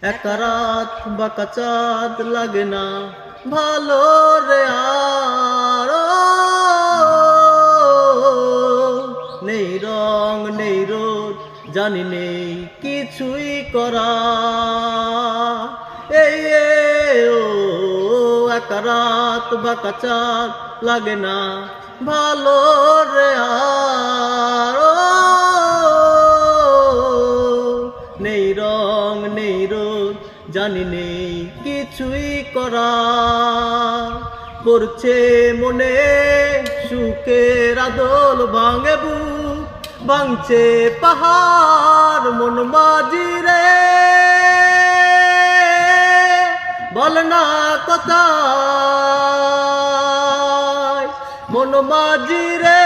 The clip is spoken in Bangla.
একা রাত বাঁকা চাঁদ লাগে না ভালো রে আর নেই রং নেই রোদ জানি নেই কিছুই করা এই ও একা রাত বাঁকা চাঁদ লাগে না ভালো রে আর নেই রং নেই রোদ জানি নেই কিছুই করা করছে মনে সুখের আদল ভাঙে বুক ভাঙছে পাহাড় মন মাঝি রে বল না কোথায় মন মাঝি রে